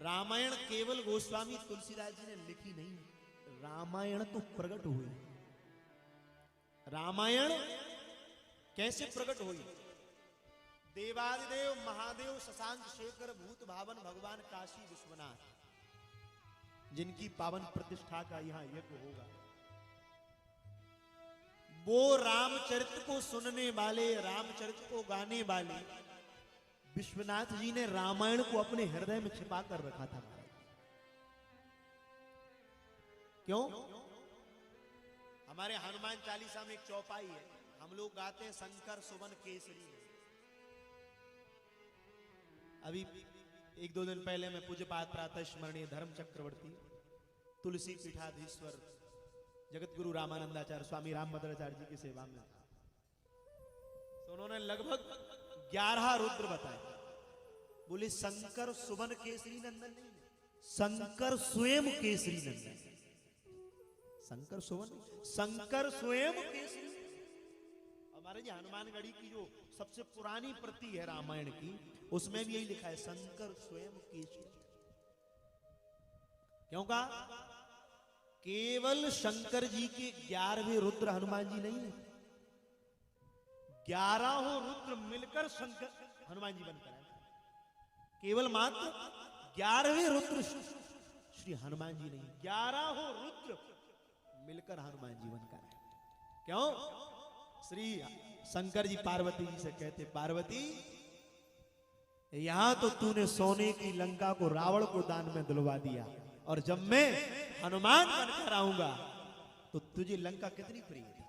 रामायण केवल गोस्वामी तुलसीदास जी ने लिखी नहीं, रामायण तो प्रकट हुई। रामायण कैसे प्रकट हुई? देवादिदेव महादेव शशांक शेखर भूत भावन भगवान काशी विश्वनाथ, जिनकी पावन प्रतिष्ठा का यहां यज्ञ होगा, वो रामचरित्र को सुनने वाले, रामचरित्र को गाने वाले विश्वनाथ जी ने रामायण को अपने हृदय में छिपा कर रखा था। क्यों? हमारे हनुमान चालीसा में एक चौपाई है, हम लोग गाते हैं शंकर सुवन केसरी। अभी एक दो दिन पहले मैं पूज्यपाद प्रातः स्मरणीय धर्म चक्रवर्ती तुलसी पीठाधीश्वर जगत गुरु रामानंदाचार्य स्वामी रामभद्राचार्य जी की सेवा में था, तो उन्होंने लगभग 11 रुद्र बताए। बोले शंकर सुवन केसरी नंदन नहीं, शंकर स्वयं केसरी नंदन। शंकर सुवन, शंकर स्वयं केसरी। हमारे जी हनुमानगढ़ी की जो सबसे पुरानी प्रति है रामायण की, उसमें भी यही लिखा है शंकर स्वयं केसरी। क्यों कहा? केवल शंकर जी के 11वें रुद्र हनुमान जी नहीं है, 11 रुद्र मिलकर शंकर हनुमान जी बनकर आए। केवल मात्र 11वें रुद्र श्री हनुमान जी नहीं, 11 रुद्र मिलकर हनुमान जी बनकर आए। क्यों? श्री शंकर जी पार्वती जी से कहते, पार्वती यहां तो तूने सोने की लंका को रावण को दान में दिलवा दिया, और जब मैं हनुमान बनकर आऊंगा तो तुझे लंका कितनी प्रिय थी।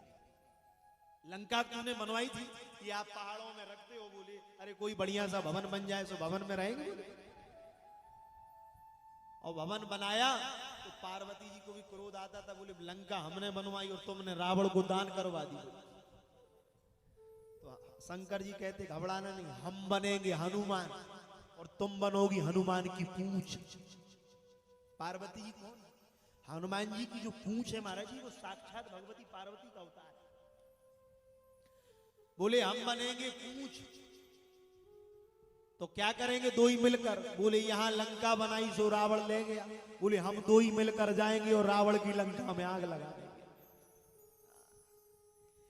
लंका तूने बनवाई थी कि आप पहाड़ों में रखते हो, बोले अरे कोई बढ़िया सा भवन बन जाए तो भवन में रहेंगे, और भवन बनाया तो पार्वती जी को भी क्रोध आता था, बोले लंका हमने बनवाई और तुमने रावण को दान करवा दी। तो शंकर जी कहते घबराना नहीं, हम बनेंगे हनुमान और तुम बनोगी हनुमान की पूंछ। पार्वती जी कौन? हनुमान जी की जो पूंछ है महाराज जी, वो साक्षात भगवती पार्वती का अवतार है। बोले हम बनेंगे पूंछ, तो क्या करेंगे दो ही मिलकर? बोले यहां लंका बनाई सो रावण ले गया, बोले हम दो ही मिलकर जाएंगे और रावण की लंका में आग लगा देंगे।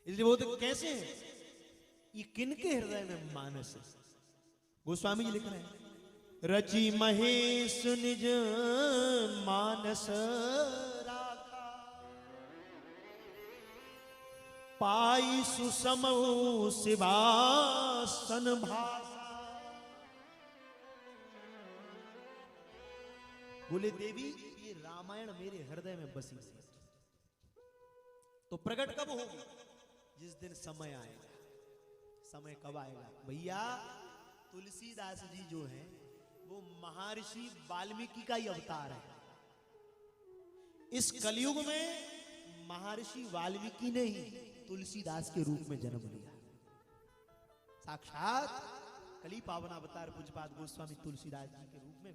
इसलिए वो तो कैसे है, ये किनके हृदय में मानस है? गोस्वामी जी लिख रहे हैं, रचि महेश निज मानस राखा, पाई सुसमऊ शिवासन भाषा। बोले देवी ये रामायण मेरे हृदय में बसी है, तो प्रकट कब होगी? जिस दिन समय आएगा। समय कब आएगा भैया? तुलसीदास जी जो है वो महर्षि वाल्मीकि का ही अवतार है। इस कलयुग में महर्षि वाल्मीकि ने ही तुलसीदास के रूप में जन्म लिया। साक्षात कली पावन अवतार पूज्यपाद गोस्वामी तुलसीदास जी के रूप में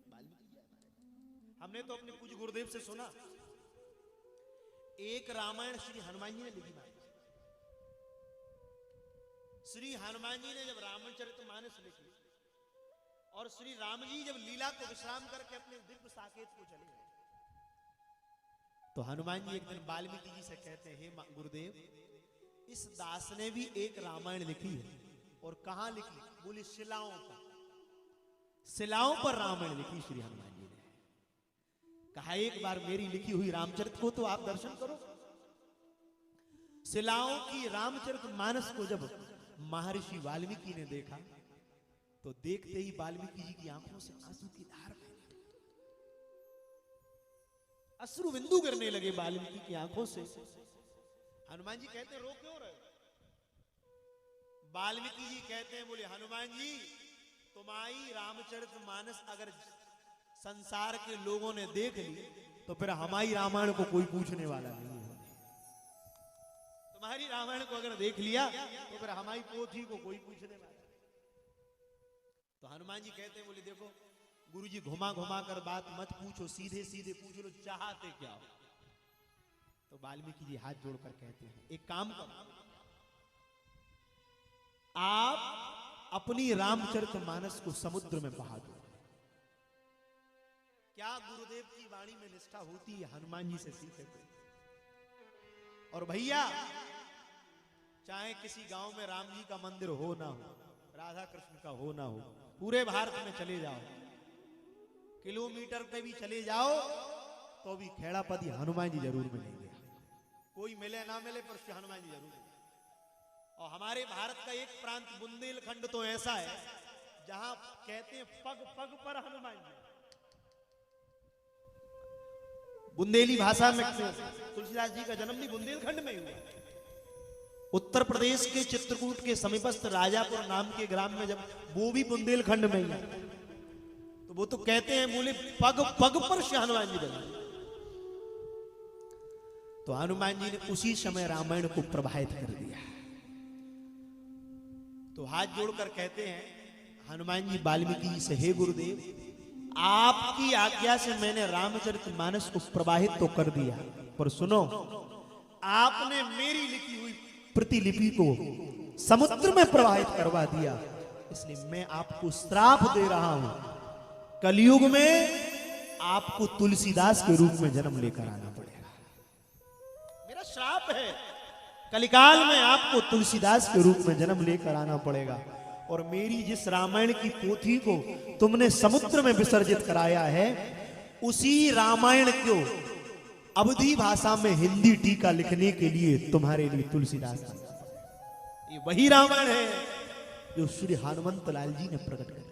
वाल्मीकि जी। हमने तो अपने पूज्य गुरुदेव से सुना, एक रामायण श्री हनुमान जी ने लिखी। श्री हनुमान जी ने जब रामचरितमानस लिखी और श्री राम जी जब लीला को विश्राम करके अपने दिव्य साकेत को चले गए, तो हनुमान जी एक दिन वाल्मीकि जी से कहते हैं, हे गुरुदेव, इस दास ने भी एक रामायण लिखी है। और कहां लिखी? बोले शिलाओं पर, शिलाओं पर रामायण लिखी श्री हनुमान जी ने। कहा एक बार मेरी लिखी हुई रामचरित को तो आप दर्शन करो। शिलाओं की रामचरितमानस को जब महर्षि वाल्मीकि ने देखा, तो देखते ही वाल्मीकि जी की आंखों से आंसू की धार बहने, अश्रु बिंदु गिरने लगे वाल्मीकि की आंखों से। हनुमान जी कहते रो क्यों रहे? वाल्मीकि जी कहते हैं, बोले हनुमान जी तुम्हारी रामचरितमानस अगर संसार के लोगों ने देख ली तो फिर हमारी रामायण को कोई पूछने वाला नहीं है। तुम्हारी रामायण को अगर देख लिया तो फिर हमारी पोथी को कोई पूछने वाला। तो हनुमान जी कहते हैं, बोले देखो गुरु जी घुमा घुमा कर बात मत पूछो, सीधे सीधे पूछ लो चाहते क्या हो। तो वाल्मीकि जी हाथ जोड़कर कहते हैं, एक काम करो, आप अपनी रामचरितमानस को समुद्र में बहा दो। क्या गुरुदेव की वाणी में निष्ठा होती है, हनुमान जी से सीखे थे। और भैया चाहे किसी गांव में राम जी का मंदिर हो ना हो, राधा कृष्ण का हो ना हो, पूरे भारत में चले जाओ, किलोमीटर पे भी चले जाओ तो भी खेड़ापति हनुमान जी जरूर मिलेंगे। कोई मिले ना मिले पर हनुमान जी जरूर मिलेंगे। और हमारे भारत का एक प्रांत बुंदेलखंड तो ऐसा है जहां कहते हैं पग पग पर हनुमान जी। बुंदेली भाषा में तुलसीदास जी का जन्म भी बुंदेलखंड में हुआ। उत्तर प्रदेश के चित्रकूट के समीपस्थ राजापुर नाम के ग्राम में, जब वो भी बुंदेलखंड में ही, तो वो तो कहते हैं बोले पग पग पर श्री हनुमान जी बने। तो हनुमान जी ने उसी समय रामायण को प्रभावित कर दिया। तो हाथ जोड़कर कहते हैं हनुमान जी वाल्मीकि जी से, हे गुरुदेव, आपकी आज्ञा से मैंने रामचरितमानस को प्रवाहित तो कर दिया, पर सुनो, आपने मेरी लिखी हुई प्रतिलिपि को समुद्र में प्रवाहित करवा दिया, इसलिए मैं आपको श्राप दे रहा हूं, कलयुग में आपको तुलसीदास के रूप में जन्म लेकर आना पड़ेगा। मेरा श्राप है, कलिकाल में आपको तुलसीदास के रूप में जन्म लेकर आना पड़ेगा। और मेरी जिस रामायण की पोथी को तुमने समुद्र में विसर्जित कराया है, उसी रामायण को अवधी भाषा में हिंदी टीका लिखने के लिए तुम्हारे लिए तुलसीदास, ये वही रामायण है जो श्री हनुमंत लाल जी ने प्रकट किया।